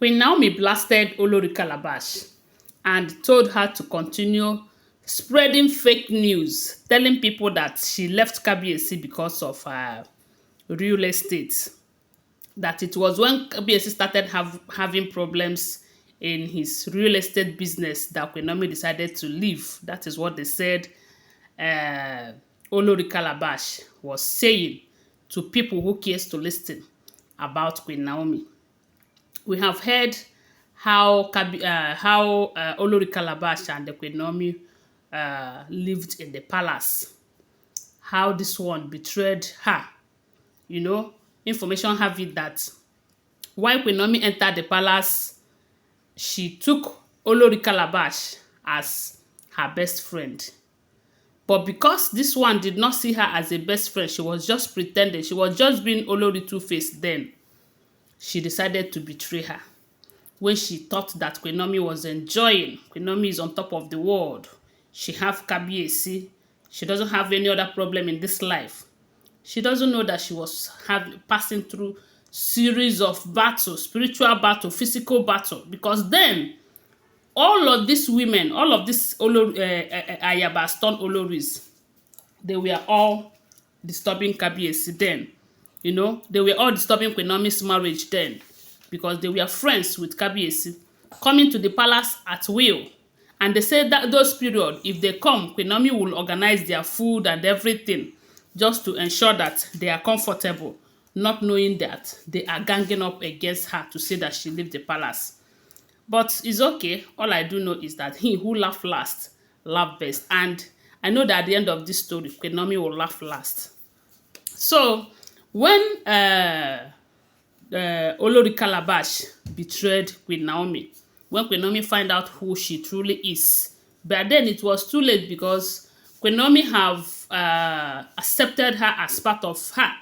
Queen Naomi blasted Olori Calabash and told her to continue spreading fake news, telling people that she left Kabiyesi because of real estate. That it was when Kabiyesi started having problems in his real estate business that Queen Naomi decided to leave. That is what they said uh, Olori Calabash was saying to people who cares to listen about Queen Naomi. We have heard how Olori Calabash and the Queen Naomi lived in the palace. How this one betrayed her. You know, information have it that while Queen Naomi entered the palace, she took Olori Calabash as her best friend. But because this one did not see her as a best friend, she was just pretending. She was just being Olori Two-Face then. She decided to betray her. When she thought that Queen Naomi was enjoying, Queen Naomi is on top of the world. She have Kabiyesi. She doesn't have any other problem in this life. She doesn't know that she was passing through series of battles, spiritual battle, physical battle. Because then, all of these women, all of these Ayaba stone Olories, they were all disturbing Kabiyesi then. You know, they were all disturbing Queen Naomi's marriage then. Because they were friends with Kabiyesi, coming to the palace at will. And they said that those period, if they come, Queen Naomi will organize their food and everything just to ensure that they are comfortable, not knowing that they are ganging up against her to say that she leave the palace. But it's okay. All I do know is that he who laugh last, laugh best. And I know that at the end of this story, Queen Naomi will laugh last. So, when Olori Calabash betrayed Queen Naomi, when Queen Naomi find out who she truly is, but then it was too late because Queen Naomi have accepted her as part of her.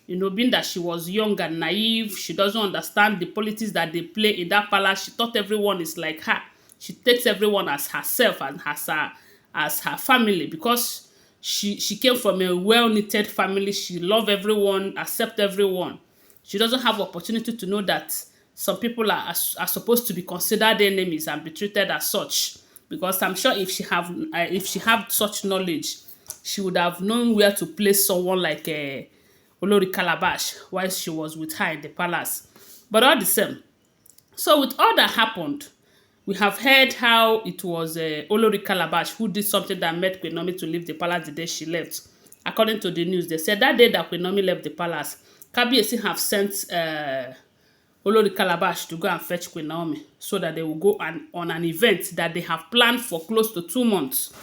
You know, being that she was young and naive, she doesn't understand the politics that they play in that palace. She thought everyone is like her. She takes everyone as herself and as her family because she came from a well-knitted family. She love everyone, accept everyone. She doesn't have opportunity to know that some people are supposed to be considered enemies and be treated as such. Because I'm sure if she had such knowledge, she would have known where to place someone like Olori Calabash while she was with her in the palace. But all the same, so with all that happened, we have heard how it was Olori Calabash who did something that made Queen Naomi to leave the palace the day she left. According to the news, they said that day that Queen Naomi left the palace, Kabiyesi have sent Olori Calabash to go and fetch Queen Naomi so that they will go on an event that they have planned for close to 2 months,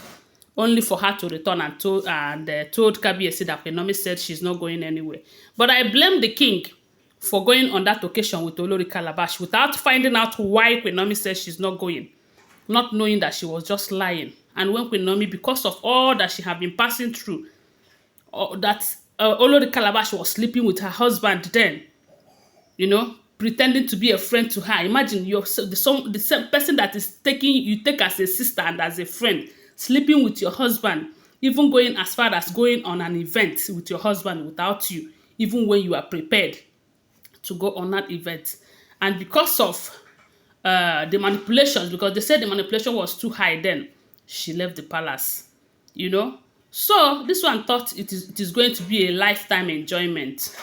only for her to return and told Kabiyesi that Queen Naomi said she's not going anywhere. But I blame the king for going on that occasion with Olori Calabash without finding out why Queen Naomi said she's not going, not knowing that she was just lying. And when Queen Naomi, because of all that she had been passing through, that Olori Calabash was sleeping with her husband then, you know, pretending to be a friend to her. Imagine the same person that is you take as a sister and as a friend, sleeping with your husband, even going as far as going on an event with your husband without you, even when you are prepared to go on that event. And because of the manipulations, because they said the manipulation was too high then, she left the palace, you know. So this one thought it is going to be a lifetime enjoyment.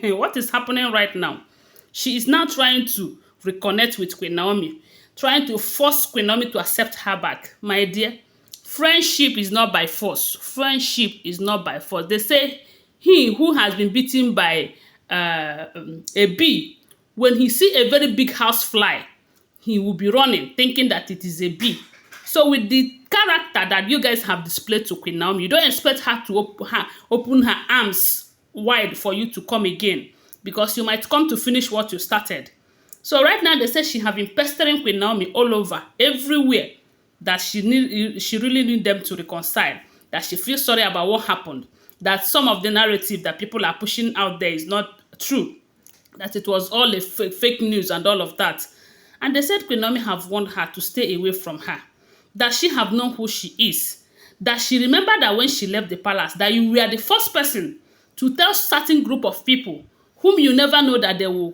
What is happening right now? She is now trying to reconnect with Queen Naomi, trying to force Queen Naomi to accept her back. My dear, friendship is not by force. Friendship is not by force. They say he who has been beaten by a bee, when he see a very big house fly, he will be running, thinking that it is a bee. So with the character that you guys have displayed to Queen Naomi, you don't expect her to open her arms wide for you to come again, because you might come to finish what you started. So right now they say she have been pestering Queen Naomi all over, everywhere, that she really need them to reconcile, that she feels sorry about what happened, that some of the narrative that people are pushing out there is not true, that it was all a fake news and all of that. And they said Queen Naomi have warned her to stay away from her, that she have known who she is, that she remembered that when she left the palace, that you were the first person to tell certain group of people whom you never know that they will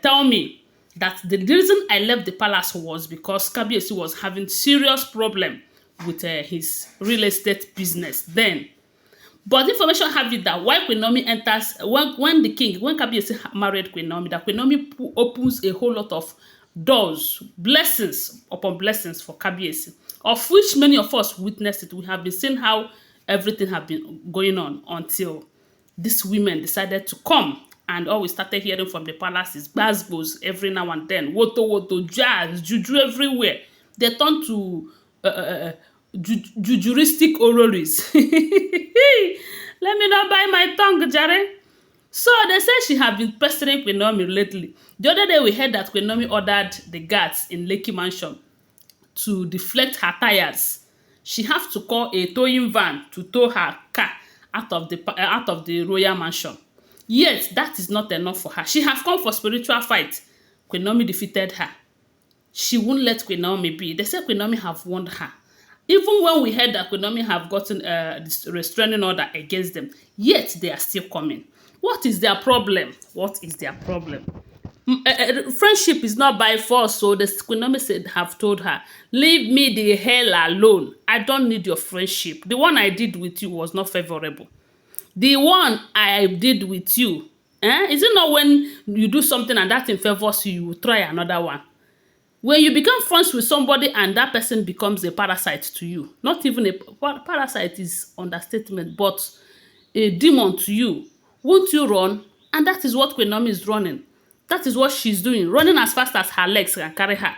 tell me that the reason I left the palace was because Kabiyesi was having serious problem with his real estate business then. But information have it that while Queen Naomi enters, when Kabiyesi married Queen Naomi, that Queen Naomi opens a whole lot of doors, blessings upon blessings for Kabiyesi, of which many of us witnessed it. We have been seeing how everything have been going on until these women decided to come, and all we started hearing from the palace is gbasgbos every now and then, woto woto, jazz, juju everywhere. They turn to jujuristic olories. Let me not bite my tongue, Jare. So they say she have been pestering Queen Naomi lately. The other day we heard that Queen Naomi ordered the guards in Lekki Mansion to deflect her tires. She have to call a towing van to tow her car out of the royal mansion. Yet that is not enough for her. She have come for spiritual fight. Queen Naomi defeated her. She won't let Queen Naomi be. They say Queen Naomi have warned her. Even when we heard that Queen Naomi have gotten this restraining order against them, yet they are still coming. What is their problem? What is their problem? Friendship is not by force, so the Queen Naomi said, have told her, leave me the hell alone. I don't need your friendship. The one I did with you was not favorable. The one I did with you, is it not when you do something and that thing favors you, you will try another one? When you become friends with somebody and that person becomes a parasite to you, not even a parasite is understatement, but a demon to you, won't you run? And that is what Queen Naomi is running. That is what she's doing, running as fast as her legs can carry her,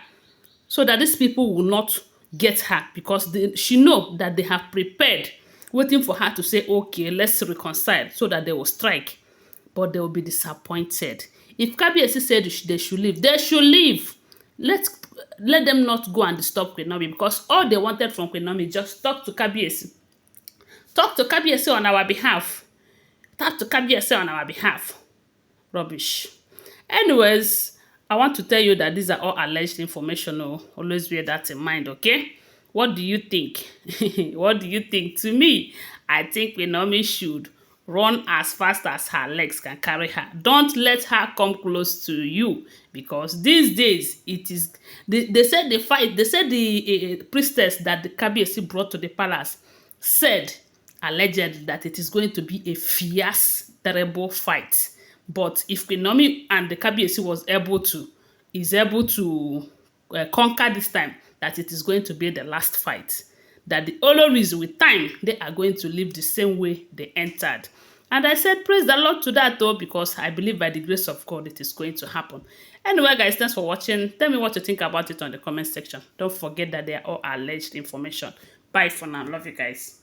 so that these people will not get her, because she know that they have prepared, waiting for her to say, okay, let's reconcile, so that they will strike. But they will be disappointed. If Kabiyesi said they should leave, they should leave. Let them not go and disturb Queen Naomi, because all they wanted from Queen Naomi just talk to Kabiyesi. Talk to Kabiyesi on our behalf. Talk to Kabiyesi on our behalf. Rubbish. Anyways, I want to tell you that these are all alleged information. Always bear that in mind, okay? What do you think? What do you think? To me, I think Queen Naomi should run as fast as her legs can carry her. Don't let her come close to you, because these days it is. They said the fight. They said the priestess that the Kabiyesi brought to the palace said allegedly that it is going to be a fierce, terrible fight. But if Queen Naomi and the Kabiyesi is able to conquer this time, that it is going to be the last fight. That the Olories, with time, they are going to live the same way they entered. And I said, praise the Lord to that though, because I believe by the grace of God, it is going to happen. Anyway, guys, thanks for watching. Tell me what you think about it on the comment section. Don't forget that they are all alleged information. Bye for now. Love you guys.